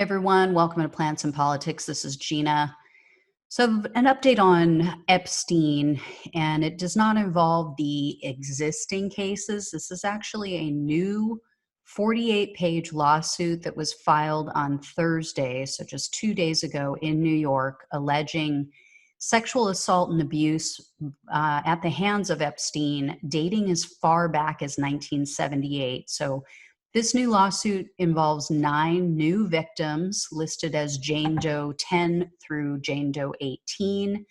Everyone, welcome to Plants and Politics. This is Gina. So, an update on Epstein, and it does not involve the existing cases. This is actually a new 48-page lawsuit that was filed on Thursday, so just 2 days ago in New York, alleging sexual assault and abuse at the hands of Epstein, dating as far back as 1978. So, this new lawsuit involves 9 new victims listed as Jane Doe 10 through Jane Doe 18.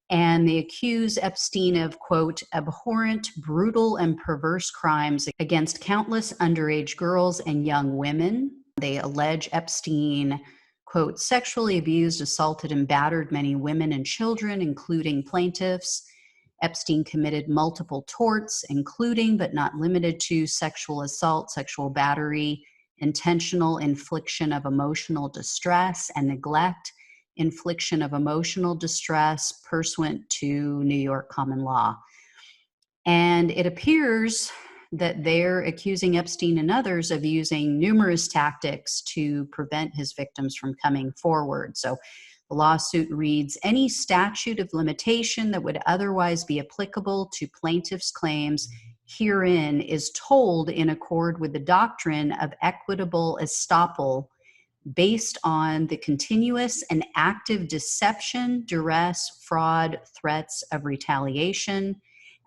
And they accuse Epstein of, quote, abhorrent, brutal, and perverse crimes against countless underage girls and young women. They allege Epstein, quote, sexually abused, assaulted, and battered many women and children, including plaintiffs. Epstein committed multiple torts, including but not limited to sexual assault, sexual battery, intentional infliction of emotional distress, and neglect, infliction of emotional distress pursuant to New York common law. And it appears that they're accusing Epstein and others of using numerous tactics to prevent his victims from coming forward. So the lawsuit reads, any statute of limitation that would otherwise be applicable to plaintiffs' claims herein is told in accord with the doctrine of equitable estoppel based on the continuous and active deception, duress, fraud, threats of retaliation,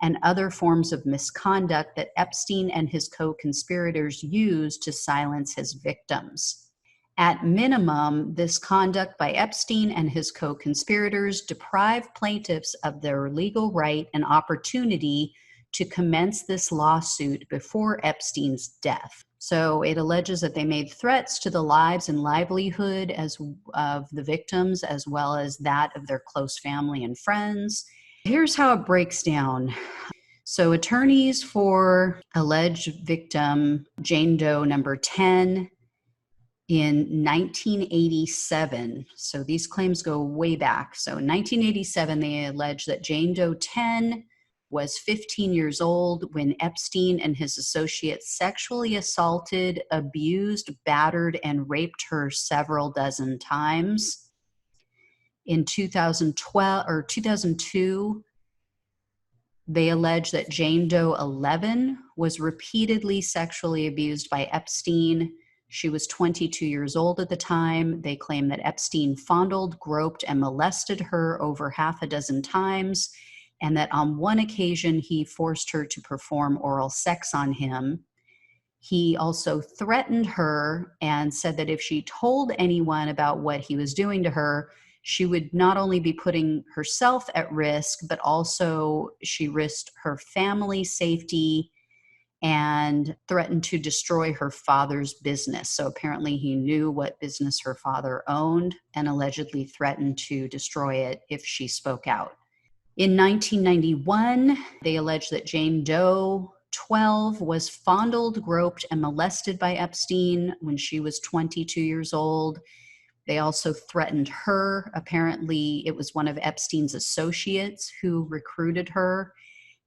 and other forms of misconduct that Epstein and his co-conspirators used to silence his victims. At minimum, this conduct by Epstein and his co-conspirators deprived plaintiffs of their legal right and opportunity to commence this lawsuit before Epstein's death. So it alleges that they made threats to the lives and livelihood of the victims, as well as that of their close family and friends. Here's how it breaks down. So attorneys for alleged victim Jane Doe number 10 in 1987, so these claims go way back. So in 1987, they allege that Jane Doe 10 was 15 years old when Epstein and his associates sexually assaulted, abused, battered, and raped her several dozen times. In 2002, they allege that Jane Doe 11 was repeatedly sexually abused by Epstein. She was 22 years old at the time. They claim that Epstein fondled, groped, and molested her over half a dozen times, and that on one occasion he forced her to perform oral sex on him. He also threatened her and said that if she told anyone about what he was doing to her, she would not only be putting herself at risk, but also she risked her family's safety and threatened to destroy her father's business. So apparently he knew what business her father owned and allegedly threatened to destroy it if she spoke out. In 1991, they allege that Jane Doe 12 was fondled, groped, and molested by Epstein when she was 22 years old. They also threatened her. Apparently, it was one of Epstein's associates who recruited her.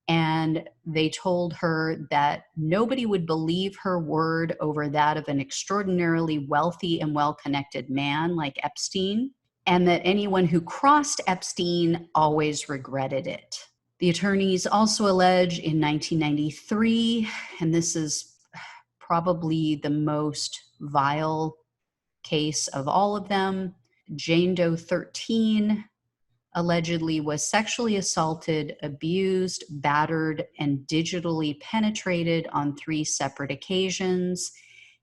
And they told her that nobody would believe her word over that of an extraordinarily wealthy and well-connected man like Epstein, and that anyone who crossed Epstein always regretted it. The attorneys also allege in 1993, and this is probably the most vile case of all of them, Jane Doe 13 allegedly was sexually assaulted, abused, battered, and digitally penetrated on 3 separate occasions,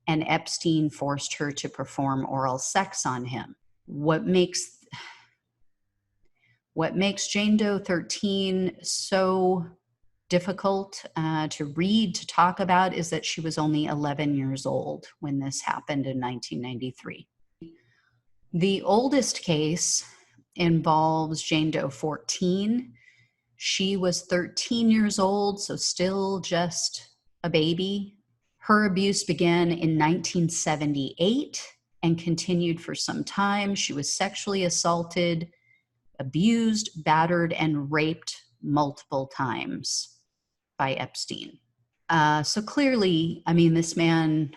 and Epstein forced her to perform oral sex on him. What makes Jane Doe 13 so difficult to read, to talk about, is that she was only 11 years old when this happened in 1993. The oldest case involves Jane Doe 14. She was 13 years old, so still just a baby. Her abuse began in 1978 and continued for some time. She was sexually assaulted, abused, battered, and raped multiple times by Epstein. So clearly, I mean, this man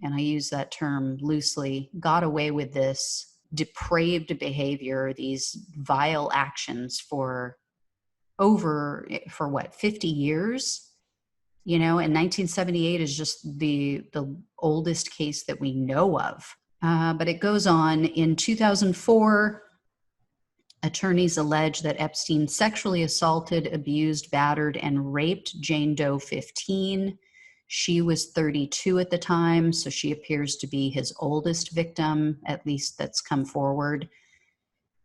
and I use that term loosely, got away with this depraved behavior, these vile actions for 50 years? And 1978 is just the oldest case that we know of. But it goes on. In 2004, attorneys allege that Epstein sexually assaulted, abused, battered, and raped Jane Doe 15. She was 32 at the time, so she appears to be his oldest victim, at least that's come forward.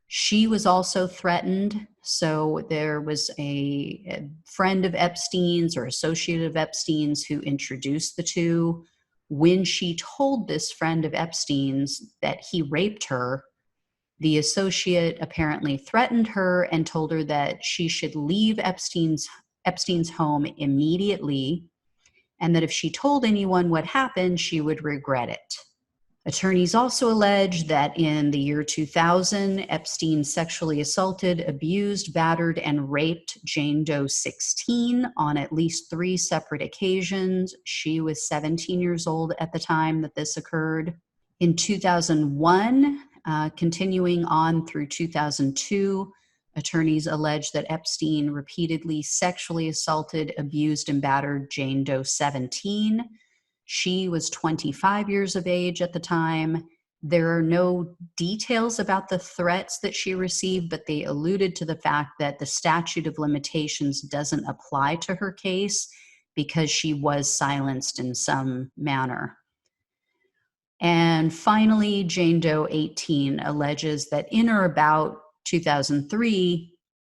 She was also threatened. So there was a friend of Epstein's or associate of Epstein's who introduced the two. When she told this friend of Epstein's that he raped her, the associate apparently threatened her and told her that she should leave Epstein's home immediately, and that if she told anyone what happened, she would regret it. Attorneys also allege that in the year 2000, Epstein sexually assaulted, abused, battered, and raped Jane Doe 16 on at least 3 separate occasions. She was 17 years old at the time that this occurred. In 2001, continuing on through 2002, attorneys allege that Epstein repeatedly sexually assaulted, abused, and battered Jane Doe 17. She was 25 years of age at the time. There are no details about the threats that she received, but they alluded to the fact that the statute of limitations doesn't apply to her case because she was silenced in some manner. And finally, Jane Doe 18 alleges that in or about 2003,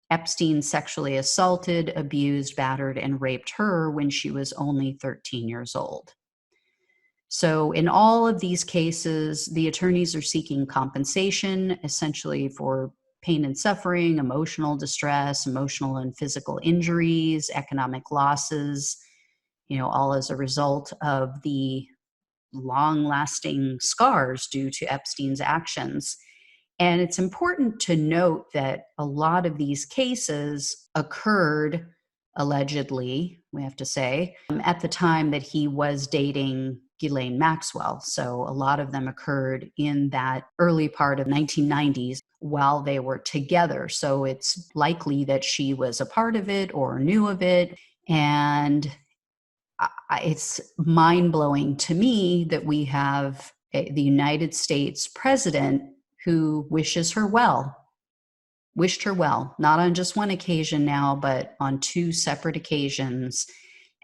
Epstein sexually assaulted, abused, battered, and raped her when she was only 13 years old. So in all of these cases, the attorneys are seeking compensation, essentially for pain and suffering, emotional distress, emotional and physical injuries, economic losses, all as a result of the long-lasting scars due to Epstein's actions. And it's important to note that a lot of these cases occurred, allegedly, we have to say, at the time that he was dating Ghislaine Maxwell. So a lot of them occurred in that early part of 1990s while they were together. So it's likely that she was a part of it or knew of it. And it's mind-blowing to me that we have the United States president who wished her well, not on just one occasion now, but on 2 separate occasions.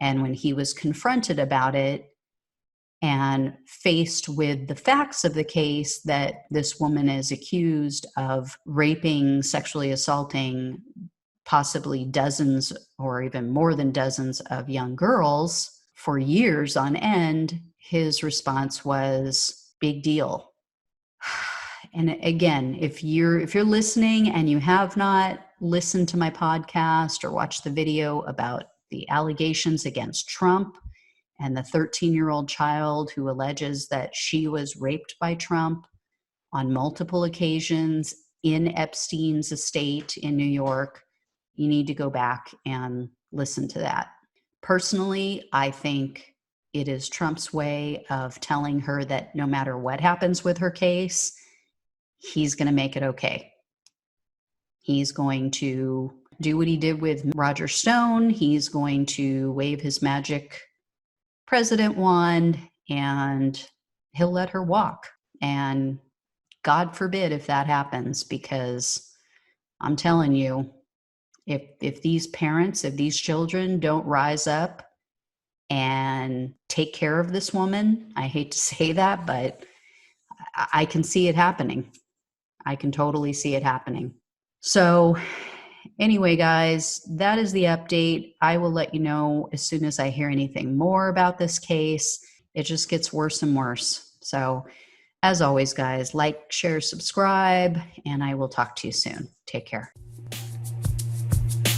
And when he was confronted about it and faced with the facts of the case that this woman is accused of raping, sexually assaulting possibly dozens or even more than dozens of young girls for years on end, his response was, big deal. And again, if you're listening and you have not listened to my podcast or watched the video about the allegations against Trump and the 13-year-old child who alleges that she was raped by Trump on multiple occasions in Epstein's estate in New York, you need to go back and listen to that. Personally, I think it is Trump's way of telling her that no matter what happens with her case, he's going to make it okay. He's going to do what he did with Roger Stone. He's going to wave his magic president wand and he'll let her walk. And God forbid if that happens, because I'm telling you, if these parents, if these children don't rise up and take care of this woman, I hate to say that, but I can see it happening. I can totally see it happening. So anyway, guys, that is the update. I will let you know as soon as I hear anything more about this case. It just gets worse and worse. So as always, guys, like, share, subscribe, and I will talk to you soon. Take care.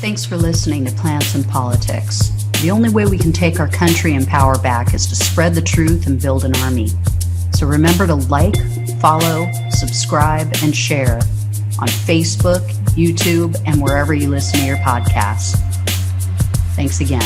Thanks for listening to Plants and Politics. The only way we can take our country and power back is to spread the truth and build an army. So remember to like, follow, subscribe, and share on Facebook, YouTube, and wherever you listen to your podcasts. Thanks again.